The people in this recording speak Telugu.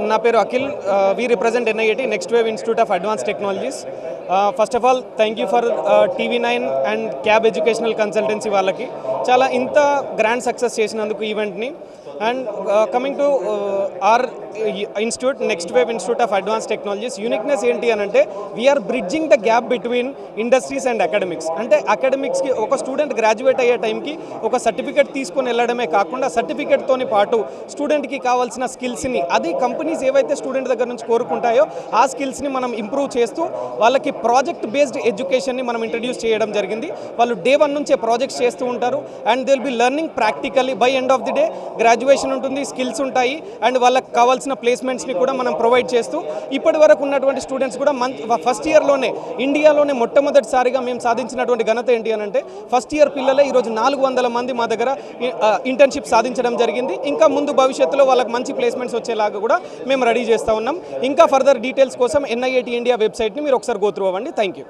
నా పేరు Akhil. We represent NIAT next wave institute of advance technologies. First of all thank you for TV9 and cab educational consultancy వాళ్ళకి చాలా ఇంత గ్రాండ్ సక్సెస్ చేసినందుకు ఈవెంట్ని. And coming to our institute next wave institute of advance technologies యూనిక్నెస్ ఏంటి అని అంటే we are bridging the gap between industries and academics. అంటే అకాడమిక్స్కి ఒక స్టూడెంట్ గ్రాడ్యుయేట్ అయ్యే టైంకి ఒక సర్టిఫికేట్ తీసుకొని వెళ్ళడమే కాకుండా సర్టిఫికేట్తోని పాటు స్టూడెంట్కి కావాల్సిన స్కిల్స్ని అది కంపెనీస్ ఏవైతే స్టూడెంట్ దగ్గర నుంచి కోరుకుంటాయో ఆ స్కిల్స్ని మనం ఇంప్రూవ్ చేస్తూ వాళ్ళకి ప్రాజెక్ట్ బేస్డ్ ఎడ్యుకేషన్ని మనం ఇంట్రడ్యూస్ చేయడం జరిగింది. వాళ్ళు డే 1 నుంచే ప్రాజెక్ట్స్ చేస్తూ ఉంటారు and they will be learning practically. By end of the day graduation ఉంటుంది, స్కిల్స్ ఉంటాయి అండ్ వాళ్ళకి కావాల్సిన ప్లేస్మెంట్స్ని కూడా మనం ప్రొవైడ్ చేస్తూ ఇప్పటి వరకు ఉన్నటువంటి స్టూడెంట్స్ కూడా ఫస్ట్ ఇయర్లోనే ఇండియాలోనే మొట్టమొదటిసారిగా మేము సాధించినటువంటి ఘనత ఏంటి అని అంటే ఫస్ట్ ఇయర్ పిల్లలే ఈరోజు 400 మంది మా దగ్గర ఇంటర్న్షిప్ సాధించడం జరిగింది. ఇంకా ముందు భవిష్యత్తులో వాళ్ళకి మంచి ప్లేస్మెంట్స్ వచ్చేలాగా కూడా మేము రెడీ చేస్తూ ఉన్నాం. ఇంకా ఫర్దర్ డీటెయిల్స్ కోసం NIAT ఇండియా వెబ్సైట్ని మీరు ఒకసారి గో త్రూ అవ్వండి. Thank you.